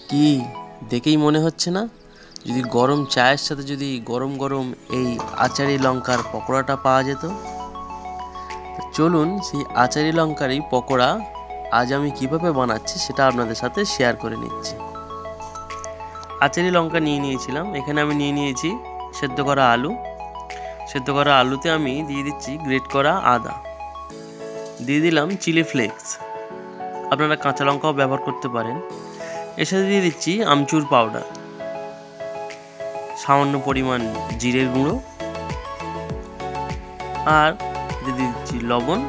কি দেখেই মনে হচ্ছে না যদি গরম চায়ের সাথে যদি গরম গরম এই আচারি লঙ্কার পকোড়াটা পাওয়া যেত। চলুন সেই আচারি লঙ্কার এই পকোড়া আজ আমি কিভাবে বানাচ্ছি সেটা আপনাদের সাথে শেয়ার করে নিচ্ছি। আচারি লঙ্কা নিয়ে নিয়েছিলাম, এখানে আমি নিয়ে নিয়েছি সেদ্ধ করা আলু। সেদ্ধ করা আলুতে আমি দিয়ে দিচ্ছি গ্রেট করা আদা, দিয়ে দিলাম চিলি ফ্লেক্স, আপনারা কাঁচা লঙ্কাও ব্যবহার করতে পারেন। এর সাথে দিয়ে দিচ্ছি আমচুর পাউডার, সামান্য পরিমাণ জিরের গুঁড়ো, আর দিয়ে দিচ্ছি লবণ,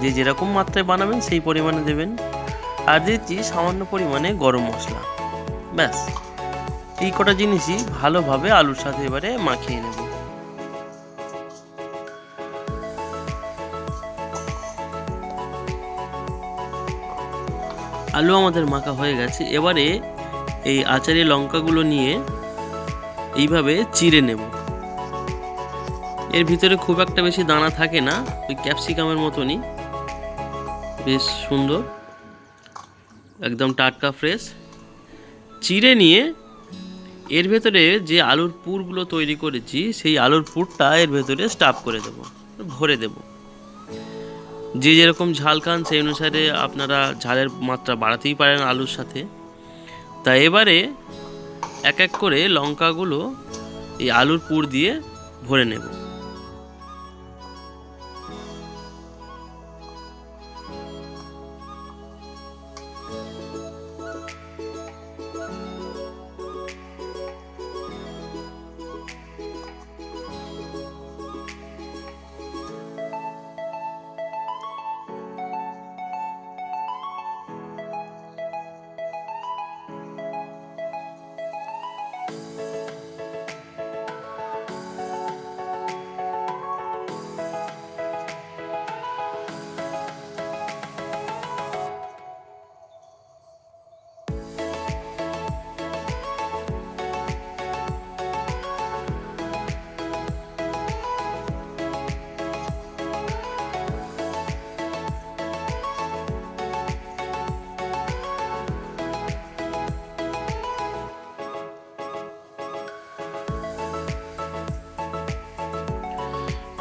যে যেরকম মাত্রায় বানাবেন সেই পরিমাণে দেবেন, আর দিচ্ছি সামান্য পরিমাণে গরম মশলা। ব্যাস, এই কটা জিনিসই ভালোভাবে আলুর সাথে এবারে মাখিয়ে নেব। আলু আমাদের মাখা হয়ে গেছে, এবারে এই আচারি লঙ্কাগুলো নিয়ে এইভাবে চিড়ে নেব। এর ভিতরে খুব একটা বেশি দানা থাকে না, ওই ক্যাপসিকামের মতনই, বেশ সুন্দর, একদম টাটকা ফ্রেশ। চিড়ে নিয়ে এর ভেতরে যে আলুর পুরগুলো তৈরি করেছি সেই আলুর পুরটা এর ভেতরে স্টাফ করে দেব, ভরে দেব। যে যেরকম ঝাল খান সেই অনুসারে আপনারা ঝালের মাত্রা বাড়াতেই পারেন আলুর সাথে। তাই এবারে এক এক করে লঙ্কাগুলো এই আলুর পুর দিয়ে ভরে নেব।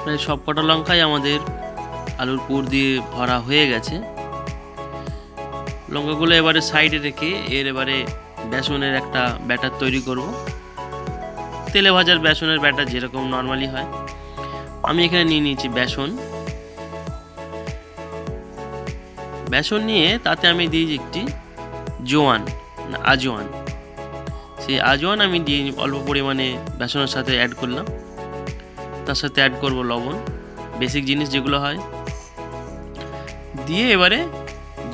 প্রায় সব কটা লঙ্কাই আমাদের আলুর পুর দিয়ে ভরা হয়ে গেছে। লঙ্কাগুলো এবারে সাইডে রেখে এবারে বেসনের একটা ব্যাটার তৈরি করব। তেলে ভাজার বেসনের ব্যাটার যেরকম নর্মালি হয়, আমি এখানে নিয়ে নিয়েছি বেসন। বেসন নিয়ে তাতে আমি দিয়েছি একটি আজওয়ান। সেই আজওয়ান আমি দিয়ে অল্প পরিমাণে বেসনের সাথে অ্যাড করলাম। তার সাথে অ্যাড করব লবণ, বেসিক জিনিস যেগুলো হয়, দিয়ে এবারে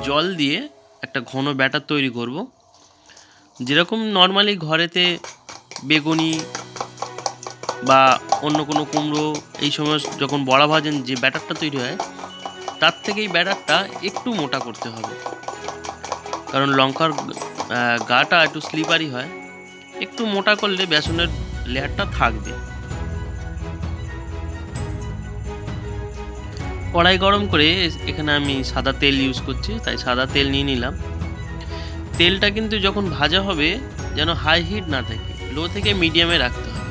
জল দিয়ে একটা ঘন ব্যাটার তৈরি করব। যেরকম নর্মালি ঘরেতে বেগুনি বা অন্য কোনো কুমড়ো এই সময় যখন বড়া ভাজেন যে ব্যাটারটা তৈরি হয়, তার থেকে এই ব্যাটারটা একটু মোটা করতে হবে, কারণ লঙ্কার গাটা একটু স্লিপারি হয়। একটু মোটা করলে বেসনের লেয়ারটা থাকবে। কড়াই গরম করে এখানে আমি সাদা তেল ইউজ করছি, তাই সাদা তেল নিয়ে নিলাম। তেলটা কিন্তু যখন ভাজা হবে যেন হাই হিট না থাকে, লো থেকে মিডিয়ামে রাখতে হবে।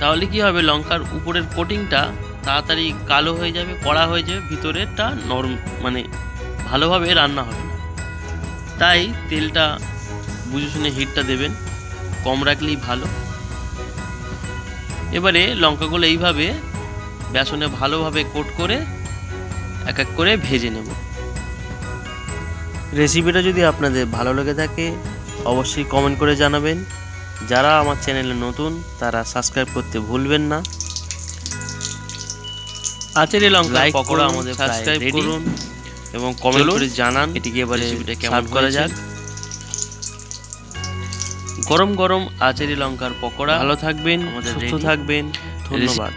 তাহলে কি হবে, লঙ্কার উপরের কোটিংটা তাড়াতাড়ি কালো হয়ে যাবে, কড়া হয়ে যাবে, ভিতরেরটা নরম মানে ভালোভাবে রান্না হবে না। তাই তেলটা বুঝে শুনে হিটটা দেবেন, কম রাখলেই ভালো। এবারে লঙ্কাগুলো এইভাবে বেসনে ভালোভাবে কোট করে এক এক করে ভেজে নেব। রেসিপিটা যদি আপনাদের ভালো লেগে থাকে অবশ্যই কমেন্ট করে জানাবেন। যারা আমার চ্যানেলে নতুন তারা সাবস্ক্রাইব করতে ভুলবেন না। আচারি লঙ্কা পকোড়া আমাদের সাবস্ক্রাইব করুন এবং কমেন্ট করে জানান এটিকে এবার রেসিপিটা কেমন করা যাক। গরম গরম আচারি লঙ্কার পকোড়া। ভালো থাকবেন, সুস্থ থাকবেন, ধন্যবাদ।